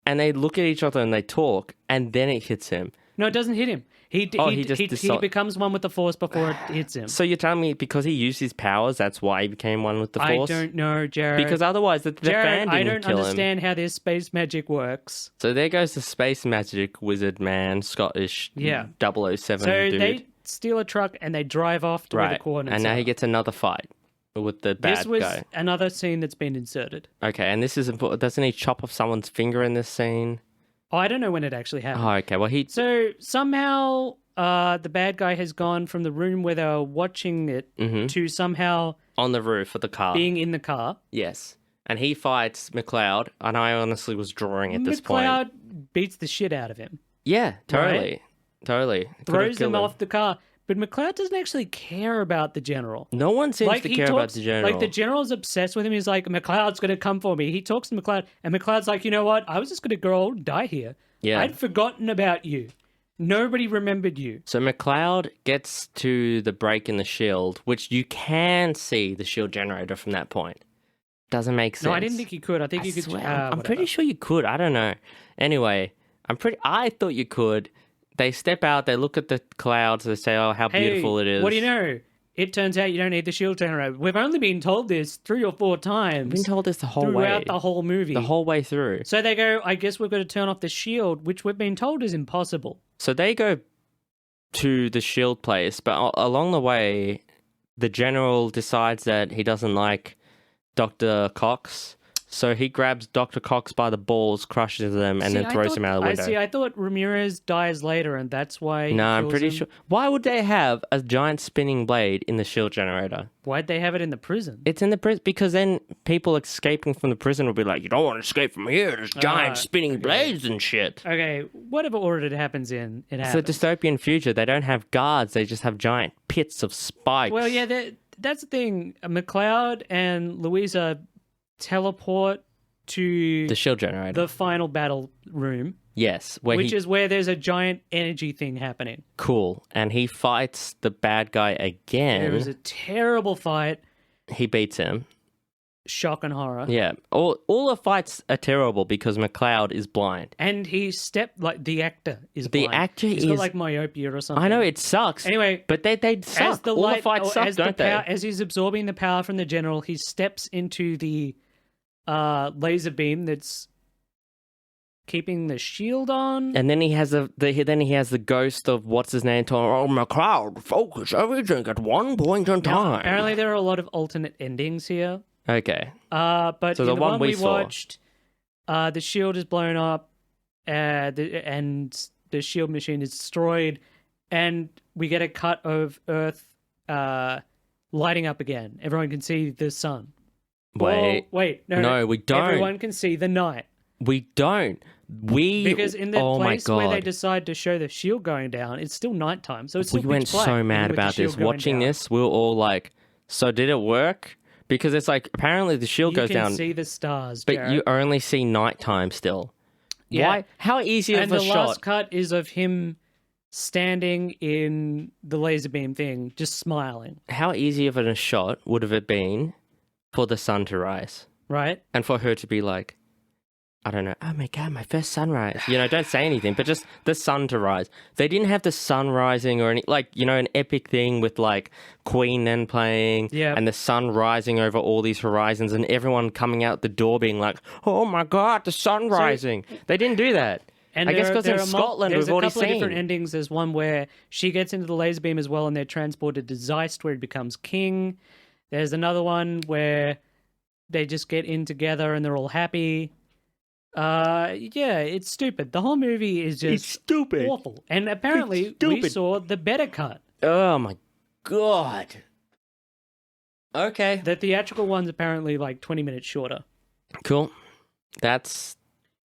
And they look at each other and they talk, and then it hits him. No, it doesn't hit him. He becomes one with the Force before it hits him. So you're telling me because he used his powers, that's why he became one with the Force? I don't know, Jared. Because otherwise the fan didn't kill him. I don't understand how this space magic works. So there goes the space magic wizard man, Scottish 007 so dude. They steal a truck and they drive off to where the coordinates and now are. he gets another fight with the bad guy. This was another scene that's been inserted. Okay, and this is important. Doesn't he chop off someone's finger in this scene? Oh, I don't know when it actually happened. Oh, okay. Well, So somehow the bad guy has gone from the room where they were watching it to somehow... on the roof of the car. Being in the car. Yes. And he fights MacLeod, and I honestly was drawing at this point. MacLeod beats the shit out of him. Yeah, totally. Right? Totally. Throws him off the car. But MacLeod doesn't actually care about the general. No one seems to care about the general. Like, the general's obsessed with him. He's like, MacLeod's going to come for me. He talks to MacLeod, and MacLeod's like, you know what? I was just going to grow old and die here. Yeah. I'd forgotten about you. Nobody remembered you. So MacLeod gets to the break in the shield, which you can see the shield generator from that point. Doesn't make sense. No, I didn't think you could. I think you could. I'm pretty sure you could. I don't know. Anyway, I thought you could. They step out, they look at the clouds, they say, oh, how beautiful it is. What do you know? It turns out you don't need the shield generator. We've only been told this 3 or 4 times. We've been told this the whole way. Throughout the whole movie. The whole way through. So they go, I guess we've got to turn off the shield, which we've been told is impossible. So they go to the shield place, but along the way, the general decides that he doesn't like Dr. Cox. So he grabs Dr. Cox by the balls, crushes them, and then throws him out of the window. I thought Ramirez dies later, and that's why. No, I'm pretty sure. Why would they have a giant spinning blade in the shield generator? Why'd they have it in the prison? It's in the prison because then people escaping from the prison will be like, "You don't want to escape from here. There's giant spinning blades and shit." Okay, whatever order it happens in, it happens. It's a dystopian future. They don't have guards. They just have giant pits of spikes. Well, yeah, that's the thing. MacLeod and Louisa teleport to the shield generator, the final battle room. Yes, which is where there's a giant energy thing happening. Cool, and he fights the bad guy again. There was a terrible fight. He beats him. Shock and horror. Yeah, all the fights are terrible because MacLeod is blind, and the actor is blind. The actor He's got like myopia or something. I know, it sucks. Anyway, but they suck. All the fights suck, don't they? As he's absorbing the power from the general, he steps into the laser beam that's keeping the shield on, and then he has the ghost of what's his name telling, "Oh, MacLeod, focus everything at one point in time." Apparently, there are a lot of alternate endings here. Okay. But so in the one we watched, the shield is blown up, and the shield machine is destroyed, and we get a cut of Earth lighting up again. Everyone can see the sun. Wait, no, we don't. Everyone can see the night. We don't. Because in the place where they decide to show the shield going down, it's still nighttime. So it's still we went pitch black, so mad about this. Watching this, we were all like, "So did it work?" Because it's like apparently the shield goes down. You can see the stars, but Jared. you only see nighttime still. Yeah. Why? How easy and of a shot? And the last cut is of him standing in the laser beam thing, just smiling. How easy of a shot would have it been for the sun to rise? Right? And for her to be like, I don't know, oh my God, my first sunrise. You know, don't say anything, but just the sun to rise. They didn't have the sun rising or any, like, you know, an epic thing with like Queen then playing and the sun rising over all these horizons and everyone coming out the door being like, oh my God, the sun rising. They didn't do that. And I guess because in Scotland we've already seen. There's a couple of different endings. There's one where she gets into the laser beam as well and they're transported to Zeist where he becomes king. There's another one where they just get in together and they're all happy. Yeah, it's stupid. The whole movie is just stupid. Awful. And apparently we saw the better cut. Oh my God. Okay. The theatrical one's apparently like 20 minutes shorter. Cool. That's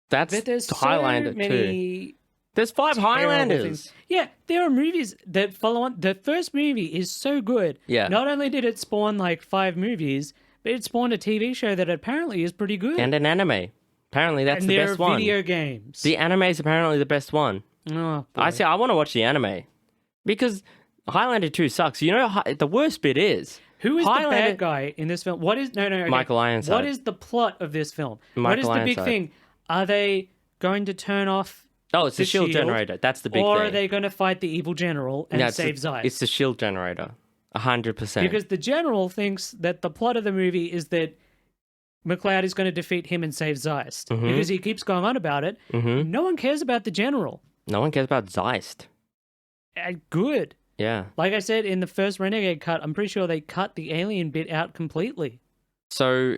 there's Highlander so many too. There's 5 Highlanders. Things. Yeah, there are movies that follow on. The first movie is so good. Yeah. Not only did it spawn like 5 movies, but it spawned a TV show that apparently is pretty good. And an anime. Apparently that's the best one. And there are video games. The anime is apparently the best one. Oh, boy. I want to watch the anime. Because Highlander 2 sucks. You know, the worst bit is... Who is the bad guy in this film? What is... No. Okay. Michael Ironside. What is the plot of this film? Michael what is the Ironside. big thing? Are they going to turn off... Oh, it's the shield generator. That's the big thing. Or are they going to fight the evil general and save Zeist? It's the shield generator. 100%. Because the general thinks that the plot of the movie is that MacLeod is going to defeat him and save Zeist. Mm-hmm. Because he keeps going on about it. Mm-hmm. No one cares about the general. No one cares about Zeist. Good. Yeah. Like I said, in the first Renegade cut, I'm pretty sure they cut the alien bit out completely. So,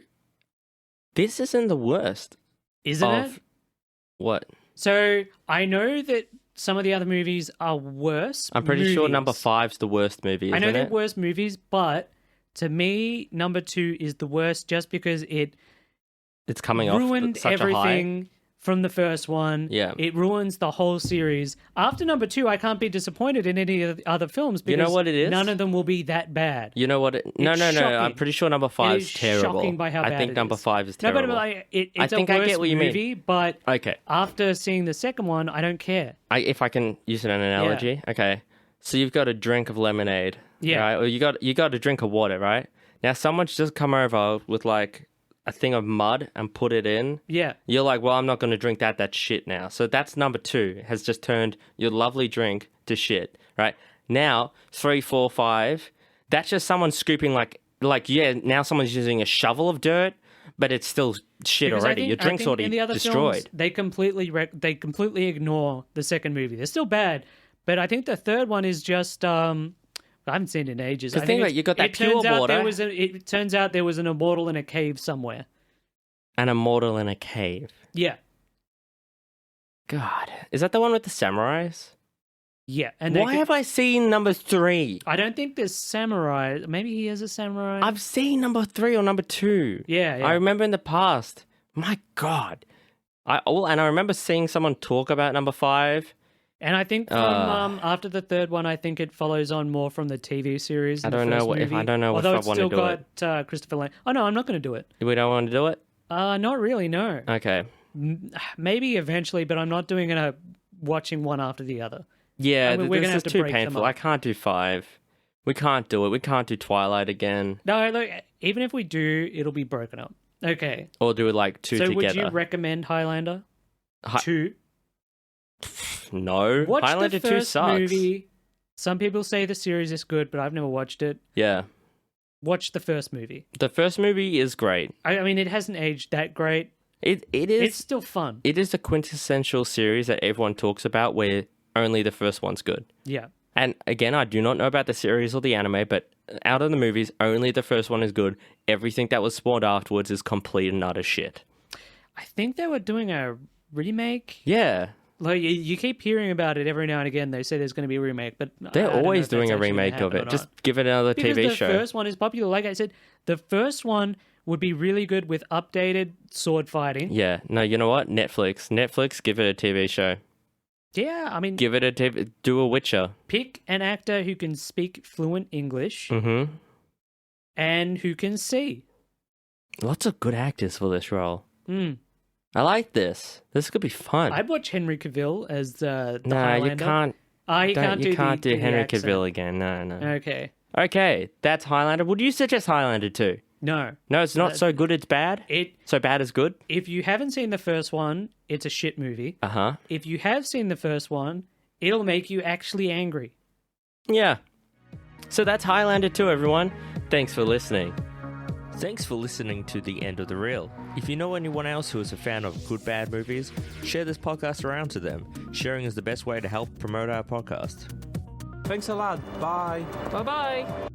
this isn't the worst. Isn't it? What? So, I know that some of the other movies are worse. I'm pretty sure number 5's the worst movie, isn't it? I know they're worst movies, but to me, number 2 is the worst just because it's coming off ruined such everything a high. From the first one. Yeah. It ruins the whole series. After number 2, I can't be disappointed in any of the other films because you know what it is? None of them will be that bad. You know what? No. I'm pretty sure number 5 is terrible. Shocking by how bad I think number 5 is terrible. No, but like, it's I think a worse I get what you movie, mean. But okay. After seeing the second one, I don't care. If I can use an analogy, okay. So you've got a drink of lemonade, right? Or you got a drink of water, right? Now someone's just come over with like a thing of mud and put it in. Yeah. You're like, well, I'm not going to drink that. That's shit now. So that's number 2 has just turned your lovely drink to shit, right? Now 3, 4, 5. That's just someone scooping like now someone's using a shovel of dirt, but it's still shit Because already. Your drink's already in the other destroyed. Films, they completely ignore the second movie. They're still bad, but I think the third one is just I haven't seen it in ages. Because think about it, you got that pure water. It turns out there was an immortal in a cave somewhere. An immortal in a cave. Yeah. God, is that the one with the samurais? Yeah. And why have I seen number 3? I don't think there's samurai. Maybe he is a samurai. I've seen number 3 or number 2. Yeah. I remember in the past. My God. I remember seeing someone talk about number 5. And I think from after the third one, I think it follows on more from the TV series. I don't know if I want to do it. Although it's still got Christopher Lambert. Oh no, I'm not going to do it. We don't want to do it? Not really. No. Okay. Maybe eventually, but I'm not doing it watching one after the other. Yeah, we're gonna have to too painful. I can't do 5. We can't do it. We can't do Twilight again. No, look. Even if we do, it'll be broken up. Okay. Or do it like 2 together. So would you recommend Highlander? 2. No, watch Highlander the first 2 sucks. Movie. Some people say the series is good, but I've never watched it. Yeah. Watch the first movie. The first movie is great. I mean, it hasn't aged that great. It is. It's still fun. It is a quintessential series that everyone talks about where only the first one's good. Yeah. And again, I do not know about the series or the anime, but out of the movies, only the first one is good. Everything that was spawned afterwards is complete and utter shit. I think they were doing a remake. Yeah. Like you keep hearing about it every now and again. They say there's going to be a remake, but they're always doing a remake of it. Just give it another TV show. The first one is popular. Like I said, the first one would be really good with updated sword fighting. Yeah. No, you know what? Netflix, give it a TV show. Yeah, I mean, give it a TV. Do a Witcher. Pick an actor who can speak fluent English and who can see. Lots of good actors for this role. Mm. I like this. This could be fun. I'd watch Henry Cavill as the Highlander. You can't. You can't do Henry accent. Cavill again. No. Okay. That's Highlander. Would you suggest Highlander too? No. No, it's not so good it's bad? So bad is good? If you haven't seen the first one, it's a shit movie. Uh-huh. If you have seen the first one, it'll make you actually angry. Yeah. So that's Highlander 2, everyone. Thanks for listening. Thanks for listening to The End of the Reel. If you know anyone else who is a fan of good bad movies, share this podcast around to them. Sharing is the best way to help promote our podcast. Thanks a lot. Bye. Bye-bye.